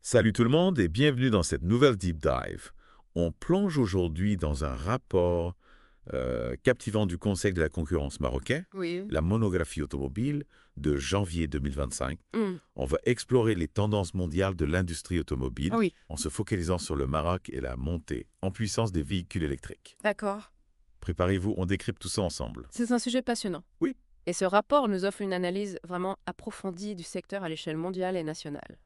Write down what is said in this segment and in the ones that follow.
Salut tout le monde et bienvenue dans cette nouvelle Deep Dive. On plonge aujourd'hui dans un rapport captivant du Conseil de la concurrence marocain, Oui. la monographie automobile de janvier 2025. Mm. On va explorer les tendances mondiales de l'industrie automobile Ah oui, en se focalisant sur le Maroc et la montée en puissance des véhicules électriques. d'accord. Préparez-vous, on décrypte tout ça ensemble. C'est un sujet passionnant. Oui. Et ce rapport nous offre une analyse vraiment approfondie du secteur à l'échelle mondiale et nationale.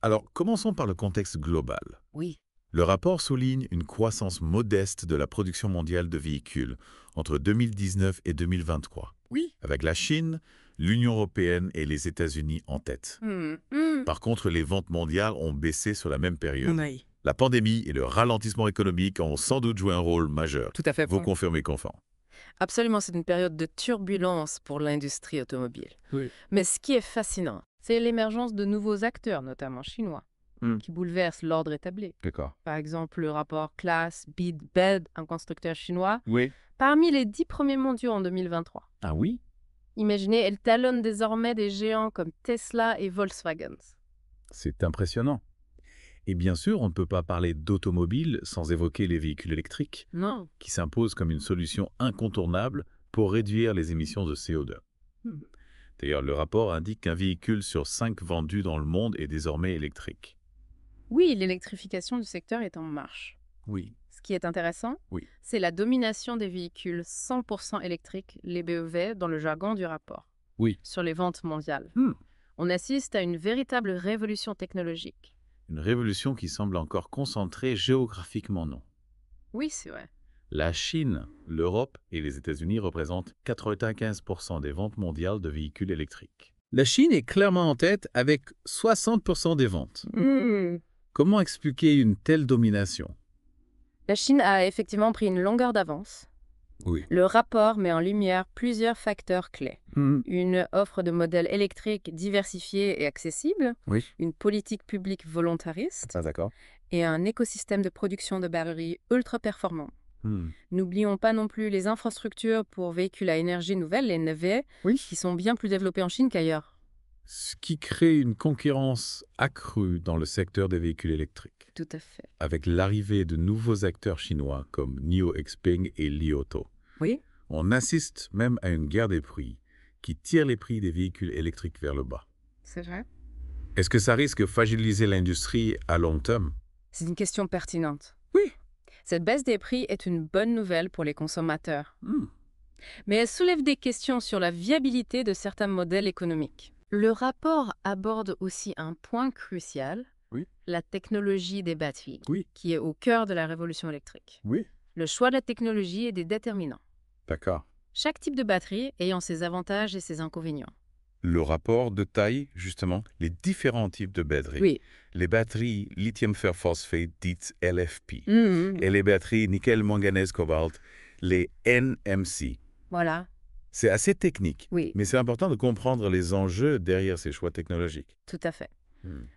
Alors, commençons par le contexte global. Oui. Le rapport souligne une croissance modeste de la production mondiale de véhicules entre 2019 et 2023, Oui. avec la Chine, l'Union européenne et les États-Unis en tête. Par contre, les ventes mondiales ont baissé sur la même période. Oui. La pandémie et le ralentissement économique ont sans doute joué un rôle majeur. Tout à fait. Vous confirmez qu'enfant. Absolument, c'est une période de turbulence pour l'industrie automobile. Oui. Mais ce qui est fascinant, c'est l'émergence de nouveaux acteurs, notamment chinois, qui bouleversent l'ordre établi. D'accord. Par exemple, le rapport Class Bid, un constructeur chinois, Oui. parmi les 10 premiers mondiaux en 2023. Ah oui? Imaginez, elle talonne désormais des géants comme Tesla et Volkswagen. C'est impressionnant. Et bien sûr, on ne peut pas parler d'automobile sans évoquer les véhicules électriques, Non. qui s'imposent comme une solution incontournable pour réduire les émissions de CO2. Hmm. D'ailleurs, le rapport indique qu'un véhicule sur 5 vendus dans le monde est désormais électrique. Oui, l'électrification du secteur est en marche. Oui. Ce qui est intéressant, Oui. c'est la domination des véhicules 100% électriques, les BEV, dans le jargon du rapport, Oui. sur les ventes mondiales. Hmm. On assiste à une véritable révolution technologique. Une révolution qui semble encore concentrée géographiquement, non. Oui, c'est vrai. La Chine, l'Europe et les États-Unis représentent 95% des ventes mondiales de véhicules électriques. La Chine est clairement en tête avec 60% des ventes. Comment expliquer une telle domination? La Chine a effectivement pris une longueur d'avance. Oui. Le rapport met en lumière plusieurs facteurs clés. Une offre de modèles électriques diversifiée et accessible, Oui. une politique publique volontariste Ah, d'accord. et un écosystème de production de batteries ultra performant. N'oublions pas non plus les infrastructures pour véhicules à énergie nouvelle, les NEV, Oui. qui sont bien plus développées en Chine qu'ailleurs. Ce qui crée une concurrence accrue dans le secteur des véhicules électriques, Tout à fait. avec l'arrivée de nouveaux acteurs chinois comme NIO Xpeng et Li Auto. Oui. On assiste même à une guerre des prix qui tire les prix des véhicules électriques vers le bas. C'est vrai. Est-ce que ça risque de fragiliser l'industrie à long terme? C'est une question pertinente. Oui. Cette baisse des prix est une bonne nouvelle pour les consommateurs. Mais elle soulève des questions sur la viabilité de certains modèles économiques. Le rapport aborde aussi un point crucial, Oui. la technologie des batteries, Oui. qui est au cœur de la révolution électrique. Oui. Le choix de la technologie est des déterminants, D'accord. chaque type de batterie ayant ses avantages et ses inconvénients. Le rapport détaille justement les différents types de batteries. Oui. Les batteries lithium fer phosphate dites LFP et les batteries nickel manganèse cobalt, les NMC. Voilà. C'est assez technique, Oui, mais c'est important de comprendre les enjeux derrière ces choix technologiques. tout à fait.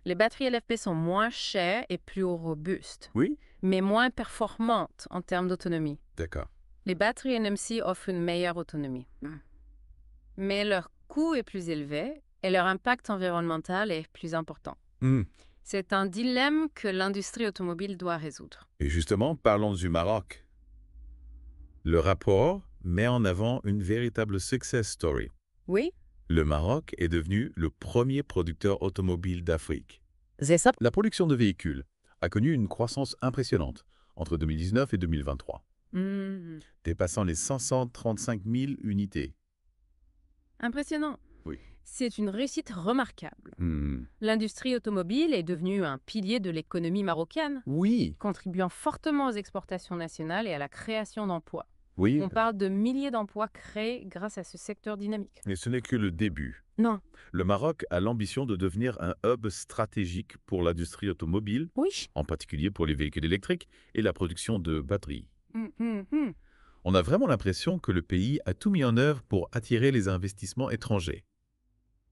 Les batteries LFP sont moins chères et plus robustes, Oui. mais moins performantes en termes d'autonomie. D'accord. Les batteries NMC offrent une meilleure autonomie. Mais leur coût est plus élevé et leur impact environnemental est plus important. C'est un dilemme que l'industrie automobile doit résoudre. Et justement, parlons du Maroc. Le rapport met en avant une véritable success story. Oui, Le Maroc est devenu le premier producteur automobile d'Afrique. c'est ça. La production de véhicules a connu une croissance impressionnante entre 2019 et 2023, dépassant les 535 000 unités. Impressionnant. Oui. C'est une réussite remarquable. L'industrie automobile est devenue un pilier de l'économie marocaine, Oui. contribuant fortement aux exportations nationales et à la création d'emplois. Oui. On parle de milliers d'emplois créés grâce à ce secteur dynamique. Mais ce n'est que le début. Non. Le Maroc a l'ambition de devenir un hub stratégique pour l'industrie automobile, Oui. en particulier pour les véhicules électriques et la production de batteries. On a vraiment l'impression que le pays a tout mis en œuvre pour attirer les investissements étrangers.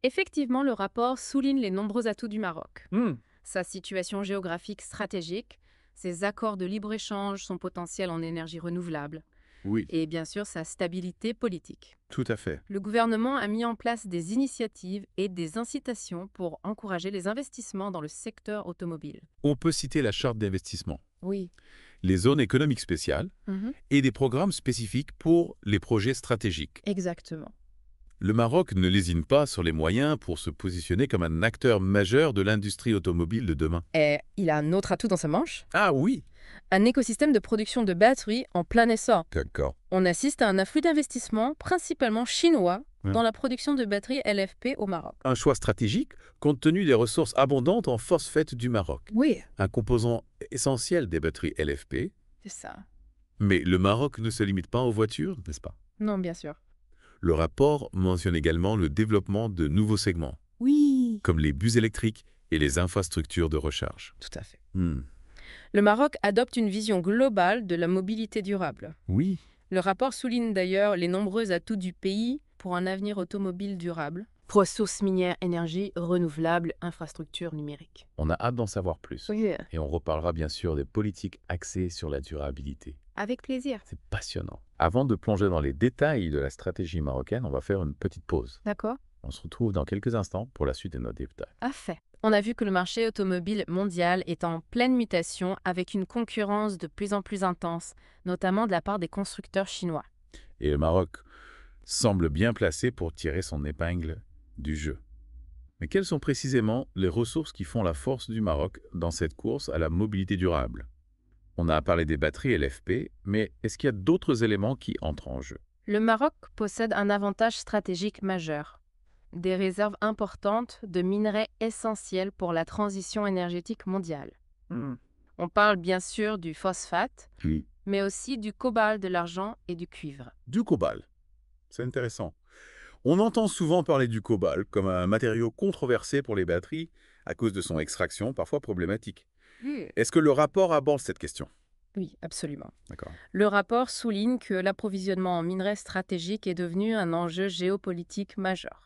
Effectivement, le rapport souligne les nombreux atouts du Maroc. Sa situation géographique stratégique, ses accords de libre-échange, son potentiel en énergie renouvelable. Oui, et bien sûr sa stabilité politique. tout à fait. Le gouvernement a mis en place des initiatives et des incitations pour encourager les investissements dans le secteur automobile. On peut citer la charte d'investissement, Oui. les zones économiques spéciales et des programmes spécifiques pour les projets stratégiques. Exactement. Le Maroc ne lésine pas sur les moyens pour se positionner comme un acteur majeur de l'industrie automobile de demain. Et il a un autre atout dans sa manche, Ah oui, un écosystème de production de batteries en plein essor. d'accord. On assiste à un afflux d'investissements, principalement chinois, Ouais. dans la production de batteries LFP au Maroc. Un choix stratégique compte tenu des ressources abondantes en phosphate du Maroc, Oui, un composant essentiel des batteries LFP. c'est ça. Mais le Maroc ne se limite pas aux voitures, n'est-ce pas? Non, bien sûr. Le rapport mentionne également le développement de nouveaux segments, Oui, comme les bus électriques et les infrastructures de recharge. tout à fait. Hmm. Le Maroc adopte une vision globale de la mobilité durable. Oui. Le rapport souligne d'ailleurs les nombreux atouts du pays pour un avenir automobile durable. Ressources minières, énergie renouvelable, infrastructures numériques. On a hâte d'en savoir plus. Oui, Et on reparlera bien sûr des politiques axées sur la durabilité. avec plaisir. C'est passionnant. Avant de plonger dans les détails de la stratégie marocaine, on va faire une petite pause. D'accord. On se retrouve dans quelques instants pour la suite de notre détail. Parfait. On a vu que le marché automobile mondial est en pleine mutation avec une concurrence de plus en plus intense, notamment de la part des constructeurs chinois. Et le Maroc semble bien placé pour tirer son épingle du jeu. Mais quelles sont précisément les ressources qui font la force du Maroc dans cette course à la mobilité durable? On a parlé des batteries LFP, mais est-ce qu'il y a d'autres éléments qui entrent en jeu? Le Maroc possède un avantage stratégique majeur, des réserves importantes de minerais essentiels pour la transition énergétique mondiale. On parle bien sûr du phosphate, Oui. mais aussi du cobalt, de l'argent et du cuivre. Du cobalt. C'est intéressant. On entend souvent parler du cobalt comme un matériau controversé pour les batteries à cause de son extraction parfois problématique. Est-ce que le rapport aborde cette question? Oui, absolument. D'accord. Le rapport souligne que l'approvisionnement en minerais stratégiques est devenu un enjeu géopolitique majeur.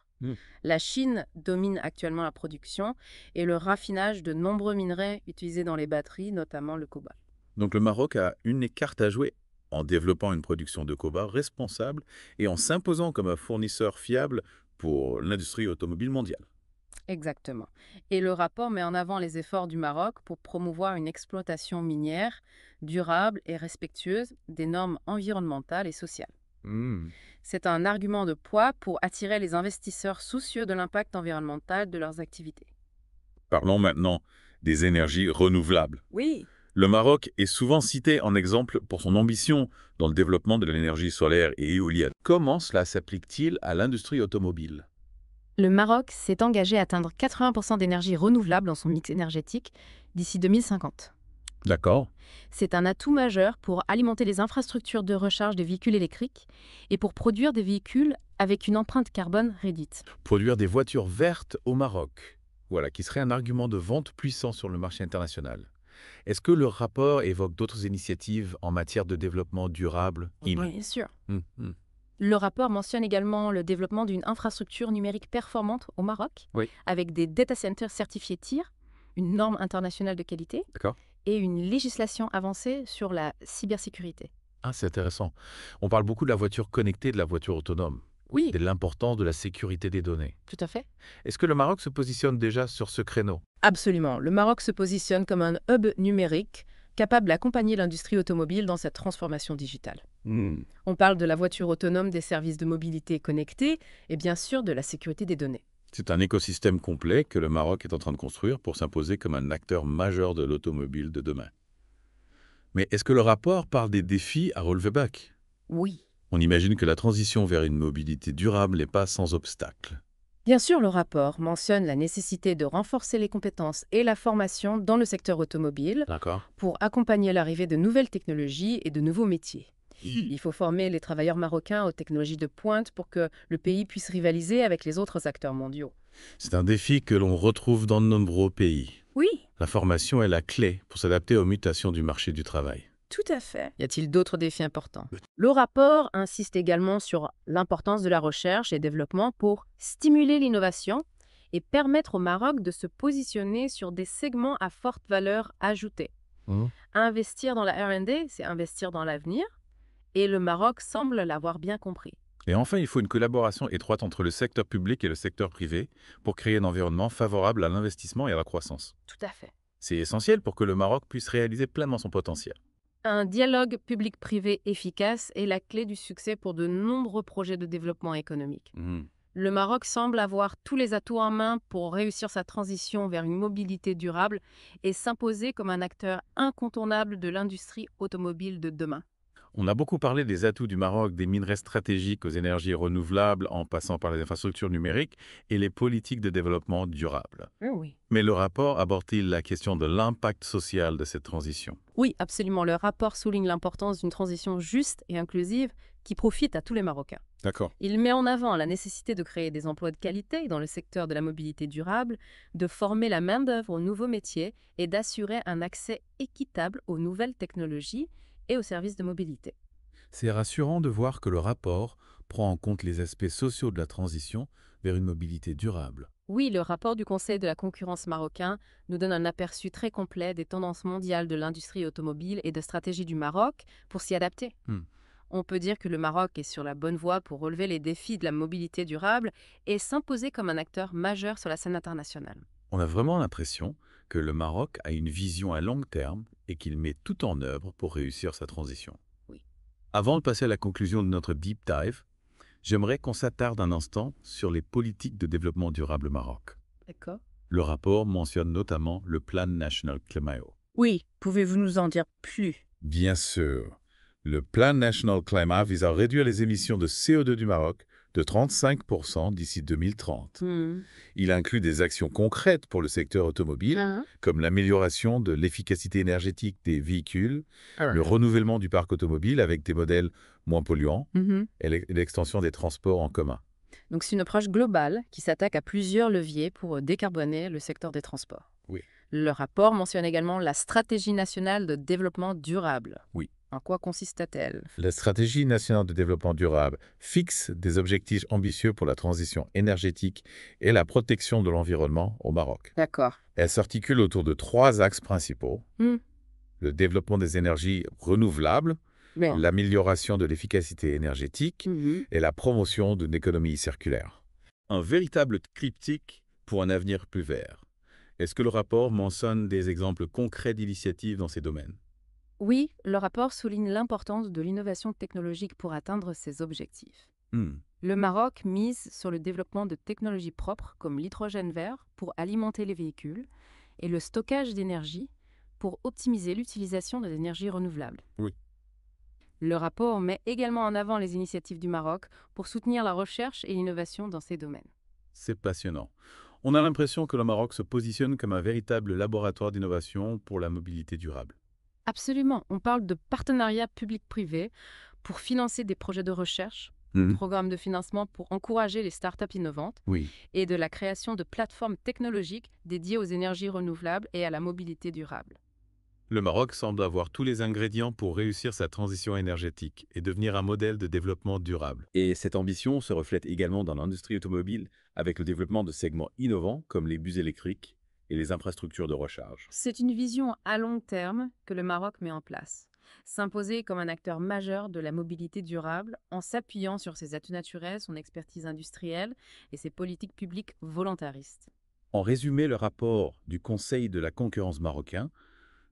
La Chine domine actuellement la production et le raffinage de nombreux minerais utilisés dans les batteries, notamment le cobalt. Donc le Maroc a une carte à jouer en développant une production de cobalt responsable et en s'imposant comme un fournisseur fiable pour l'industrie automobile mondiale. Exactement. Et le rapport met en avant les efforts du Maroc pour promouvoir une exploitation minière durable et respectueuse des normes environnementales et sociales. C'est un argument de poids pour attirer les investisseurs soucieux de l'impact environnemental de leurs activités. Parlons maintenant des énergies renouvelables. Oui. Le Maroc est souvent cité en exemple pour son ambition dans le développement de l'énergie solaire et éolienne. Comment cela s'applique-t-il à l'industrie automobile? Le Maroc s'est engagé à atteindre 80% d'énergie renouvelable dans son mix énergétique d'ici 2050. D'accord. C'est un atout majeur pour alimenter les infrastructures de recharge des véhicules électriques et pour produire des véhicules avec une empreinte carbone réduite. Produire des voitures vertes au Maroc. Voilà, qui serait un argument de vente puissant sur le marché international. Est-ce que le rapport évoque d'autres initiatives en matière de développement durable? Bien sûr. Le rapport mentionne également le développement d'une infrastructure numérique performante au Maroc, Oui. avec des data centers certifiés TIR, une norme internationale de qualité D'accord. et une législation avancée sur la cybersécurité. Ah, c'est intéressant. On parle beaucoup de la voiture connectée, de la voiture autonome, Oui, de l'importance de la sécurité des données. tout à fait. Est-ce que le Maroc se positionne déjà sur ce créneau? Absolument. Le Maroc se positionne comme un hub numérique capable d'accompagner l'industrie automobile dans cette transformation digitale. On parle de la voiture autonome, des services de mobilité connectés et bien sûr de la sécurité des données. C'est un écosystème complet que le Maroc est en train de construire pour s'imposer comme un acteur majeur de l'automobile de demain. Mais est-ce que le rapport parle des défis à relever back? Oui. On imagine que la transition vers une mobilité durable n'est pas sans obstacle. Bien sûr, le rapport mentionne la nécessité de renforcer les compétences et la formation dans le secteur automobile D'accord. pour accompagner l'arrivée de nouvelles technologies et de nouveaux métiers. Il faut former les travailleurs marocains aux technologies de pointe pour que le pays puisse rivaliser avec les autres acteurs mondiaux. C'est un défi que l'on retrouve dans de nombreux pays. Oui, La formation est la clé pour s'adapter aux mutations du marché du travail. tout à fait. Y a-t-il d'autres défis importants? Le rapport insiste également sur l'importance de la recherche et développement pour stimuler l'innovation et permettre au Maroc de se positionner sur des segments à forte valeur ajoutée. Investir dans la R&D, c'est investir dans l'avenir Et le Maroc semble l'avoir bien compris. Et enfin, il faut une collaboration étroite entre le secteur public et le secteur privé pour créer un environnement favorable à l'investissement et à la croissance. Tout à fait. C'est essentiel pour que le Maroc puisse réaliser pleinement son potentiel. Un dialogue public-privé efficace est la clé du succès pour de nombreux projets de développement économique. Le Maroc semble avoir tous les atouts en main pour réussir sa transition vers une mobilité durable et s'imposer comme un acteur incontournable de l'industrie automobile de demain. On a beaucoup parlé des atouts du Maroc, des minerais stratégiques aux énergies renouvelables en passant par les infrastructures numériques et les politiques de développement durable. Oui. Mais le rapport aborde-t-il la question de l'impact social de cette transition? Oui, absolument. Le rapport souligne l'importance d'une transition juste et inclusive qui profite à tous les Marocains. D'accord. Il met en avant la nécessité de créer des emplois de qualité dans le secteur de la mobilité durable, de former la main-d'œuvre aux nouveaux métiers et d'assurer un accès équitable aux nouvelles technologies et aux services de mobilité. C'est rassurant de voir que le rapport prend en compte les aspects sociaux de la transition vers une mobilité durable. Oui, le rapport du Conseil de la concurrence marocain nous donne un aperçu très complet des tendances mondiales de l'industrie automobile et de stratégie du Maroc pour s'y adapter. On peut dire que le Maroc est sur la bonne voie pour relever les défis de la mobilité durable et s'imposer comme un acteur majeur sur la scène internationale. On a vraiment l'impression que le Maroc a une vision à long terme et qu'il met tout en œuvre pour réussir sa transition. Oui. Avant de passer à la conclusion de notre deep dive, j'aimerais qu'on s'attarde un instant sur les politiques de développement durable au Maroc. D'accord. Le rapport mentionne notamment le Plan National Climat. Oui, pouvez-vous nous en dire plus? Bien sûr. Le Plan National Climat vise à réduire les émissions de CO2 du Maroc de 35% d'ici 2030. Il inclut des actions concrètes pour le secteur automobile, comme l'amélioration de l'efficacité énergétique des véhicules, le renouvellement du parc automobile avec des modèles moins polluants et l'extension des transports en commun. Donc c'est une approche globale qui s'attaque à plusieurs leviers pour décarboner le secteur des transports. Oui. Le rapport mentionne également la stratégie nationale de développement durable. Oui. En quoi consiste-t-elle? La stratégie nationale de développement durable fixe des objectifs ambitieux pour la transition énergétique et la protection de l'environnement au Maroc. D'accord. Elle s'articule autour de 3 axes principaux. Le développement des énergies renouvelables, l'amélioration de l'efficacité énergétique et la promotion d'une économie circulaire. Un véritable triptyque pour un avenir plus vert. Est-ce que le rapport mentionne des exemples concrets d'initiatives dans ces domaines? Oui, le rapport souligne l'importance de l'innovation technologique pour atteindre ces objectifs. Le Maroc mise sur le développement de technologies propres comme l'hydrogène vert pour alimenter les véhicules et le stockage d'énergie pour optimiser l'utilisation des énergies renouvelables. Oui. Le rapport met également en avant les initiatives du Maroc pour soutenir la recherche et l'innovation dans ces domaines. C'est passionnant. On a l'impression que le Maroc se positionne comme un véritable laboratoire d'innovation pour la mobilité durable. Absolument. On parle de partenariat public-privé pour financer des projets de recherche, programmes de financement pour encourager les startups innovantes et de la création de plateformes technologiques dédiées aux énergies renouvelables et à la mobilité durable. Le Maroc semble avoir tous les ingrédients pour réussir sa transition énergétique et devenir un modèle de développement durable. Et cette ambition se reflète également dans l'industrie automobile avec le développement de segments innovants comme les bus électriques et les infrastructures de recharge. C'est une vision à long terme que le Maroc met en place. S'imposer comme un acteur majeur de la mobilité durable en s'appuyant sur ses atouts naturels, son expertise industrielle et ses politiques publiques volontaristes. En résumé, le rapport du Conseil de la concurrence marocain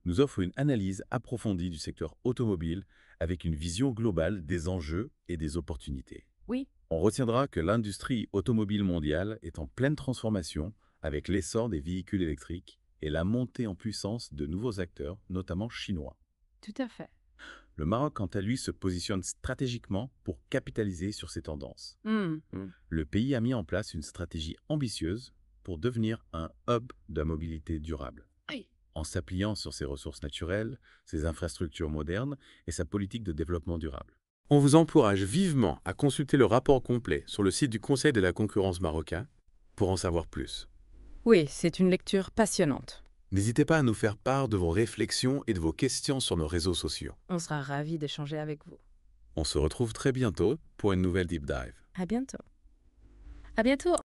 nous offre une analyse approfondie du secteur automobile avec une vision globale des enjeux et des opportunités. Oui. On retiendra que l'industrie automobile mondiale est en pleine transformation avec l'essor des véhicules électriques et la montée en puissance de nouveaux acteurs, notamment chinois. Tout à fait. Le Maroc, quant à lui, se positionne stratégiquement pour capitaliser sur ces tendances. Le pays a mis en place une stratégie ambitieuse pour devenir un hub de la mobilité durable. En s'appuyant sur ses ressources naturelles, ses infrastructures modernes et sa politique de développement durable. On vous encourage vivement à consulter le rapport complet sur le site du Conseil de la concurrence marocain pour en savoir plus. Oui, c'est une lecture passionnante. N'hésitez pas à nous faire part de vos réflexions et de vos questions sur nos réseaux sociaux. On sera ravis d'échanger avec vous. On se retrouve très bientôt pour une nouvelle Deep Dive. À bientôt. À bientôt.